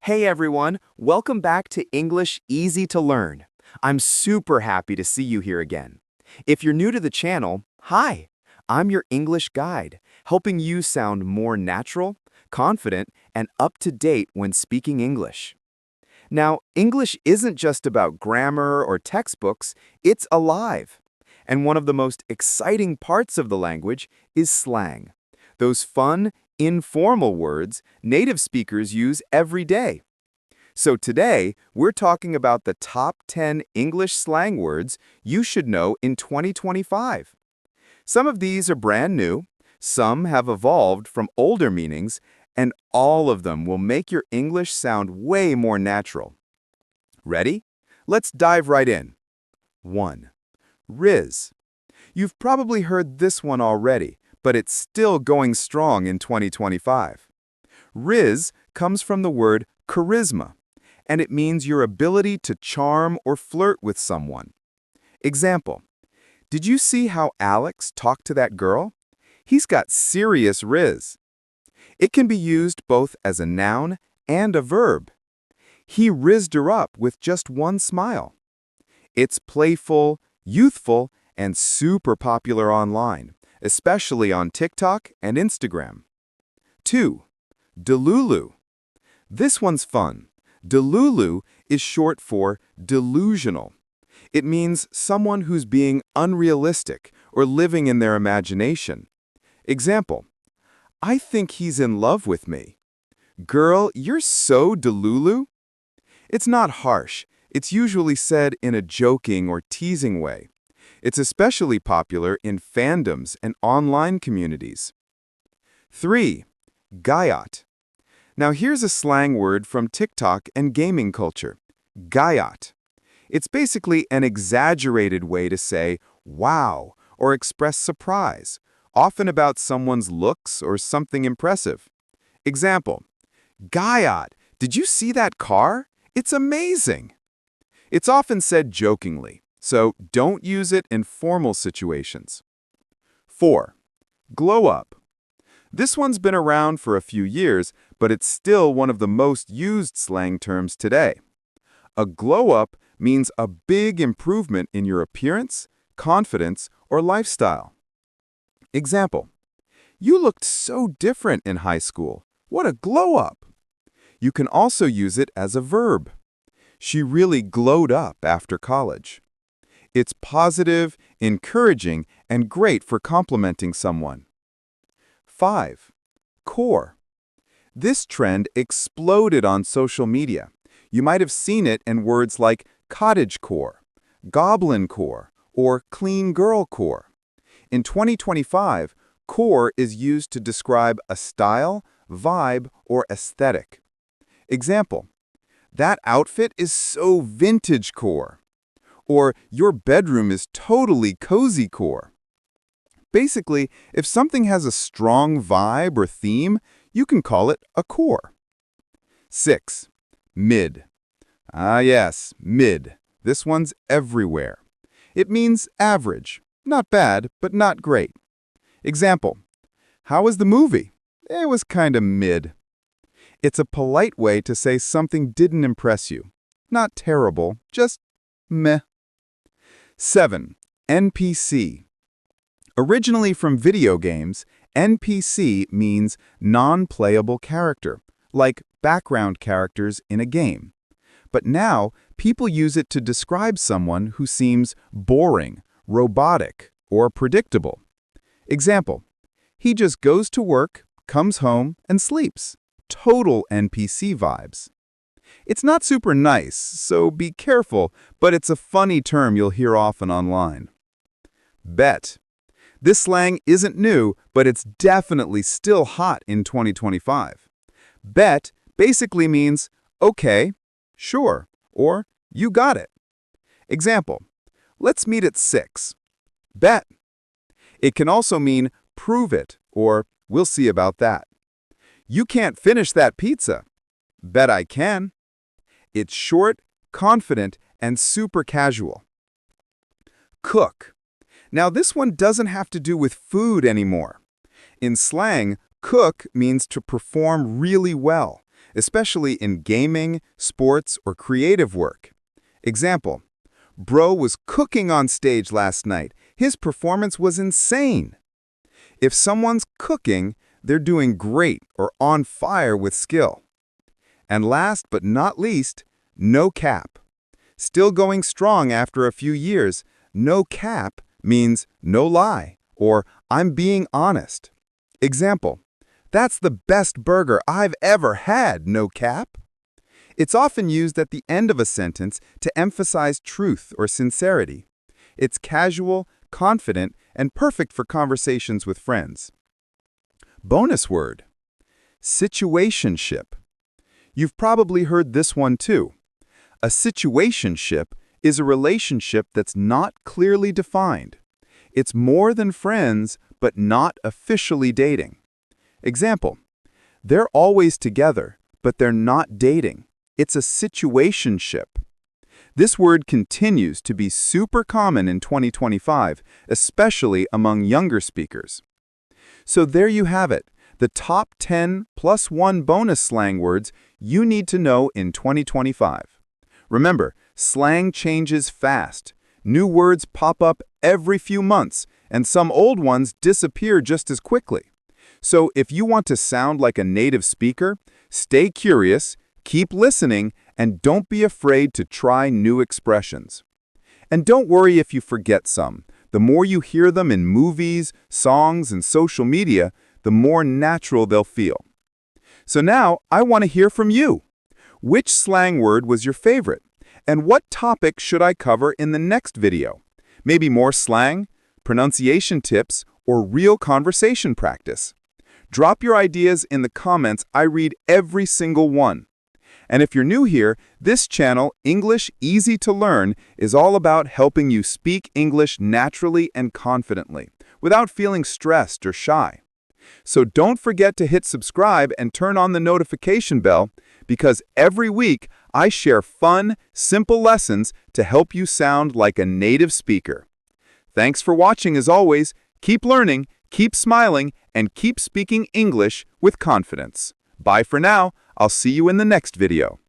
Hey everyone, welcome back to English Easy to Learn. I'm super happy to see you here again. If you're new to the channel, hi, I'm your English guide, helping you sound more natural, confident, and up-to-date when speaking English. Now, English isn't just about grammar or textbooks, it's alive. And one of the most exciting parts of the language is slang. Those fun, informal words native speakers use every day. So today, we're talking about the top 10 English slang words you should know in 2025. Some of these are brand new, some have evolved from older meanings, and all of them will make your English sound way more natural. Ready? Let's dive right in. 1. Riz. You've probably heard this one already, but it's still going strong in 2025. Riz comes from the word charisma, and it means your ability to charm or flirt with someone. Example, did you see how Alex talked to that girl? He's got serious riz. It can be used both as a noun and a verb. He rizzed her up with just one smile. It's playful, youthful, and super popular online, especially on TikTok and Instagram. 2. Delulu. This one's fun. Delulu is short for delusional. It means someone who's being unrealistic or living in their imagination. Example, I think he's in love with me. Girl, you're so delulu. It's not harsh. It's usually said in a joking or teasing way. It's especially popular in fandoms and online communities. 3. Gayat. Now here's a slang word from TikTok and gaming culture. Gayat. It's basically an exaggerated way to say wow or express surprise, often about someone's looks or something impressive. Example, Gayat, did you see that car? It's amazing. It's often said jokingly, so don't use it in formal situations. 4. Glow up. This one's been around for a few years, but it's still one of the most used slang terms today. A glow-up means a big improvement in your appearance, confidence, or lifestyle. Example, you looked so different in high school. What a glow-up! You can also use it as a verb. She really glowed up after college. It's positive, encouraging, and great for complimenting someone. 5. Core. This trend exploded on social media. You might have seen it in words like cottagecore, goblin core, or clean girl core. In 2025, core is used to describe a style, vibe, or aesthetic. Example, that outfit is so vintage core. Or your bedroom is totally cozy core. Basically, if something has a strong vibe or theme, you can call it a core. 6. Mid. Ah yes, mid. This one's everywhere. It means average. Not bad, but not great. Example, how was the movie? It was kinda mid. It's a polite way to say something didn't impress you. Not terrible, just meh. 7. NPC. Originally from video games, NPC means non-playable character, like background characters in a game. But now, people use it to describe someone who seems boring, robotic, or predictable. Example, he just goes to work, comes home, and sleeps. Total NPC vibes. It's not super nice, so be careful, but it's a funny term you'll hear often online. Bet. This slang isn't new, but it's definitely still hot in 2025. Bet basically means, okay, sure, or you got it. Example, let's meet at 6. Bet. It can also mean prove it, or we'll see about that. You can't finish that pizza. Bet I can. It's short, confident, and super casual. Cook. Now this one doesn't have to do with food anymore. In slang, cook means to perform really well, especially in gaming, sports, or creative work. Example, bro was cooking on stage last night. His performance was insane. If someone's cooking, they're doing great or on fire with skill. And last but not least, no cap. Still going strong after a few years, no cap means no lie or I'm being honest. Example, that's the best burger I've ever had, no cap. It's often used at the end of a sentence to emphasize truth or sincerity. It's casual, confident, and perfect for conversations with friends. Bonus word, situationship. You've probably heard this one too. A situationship is a relationship that's not clearly defined. It's more than friends, but not officially dating. Example, they're always together, but they're not dating. It's a situationship. This word continues to be super common in 2025, especially among younger speakers. So there you have it, the top 10 plus 1 bonus slang words you need to know in 2025. Remember, slang changes fast. New words pop up every few months, and some old ones disappear just as quickly. So if you want to sound like a native speaker, stay curious, keep listening, and don't be afraid to try new expressions. And don't worry if you forget some. The more you hear them in movies, songs, and social media, the more natural they'll feel. So now, I want to hear from you. Which slang word was your favorite? And what topic should I cover in the next video? Maybe more slang, pronunciation tips, or real conversation practice? Drop your ideas in the comments. I read every single one. And if you're new here, this channel, English Easy to Learn, is all about helping you speak English naturally and confidently, without feeling stressed or shy. So don't forget to hit subscribe and turn on the notification bell, because every week I share fun, simple lessons to help you sound like a native speaker. Thanks for watching as always. Keep learning, keep smiling, and keep speaking English with confidence. Bye for now. I'll see you in the next video.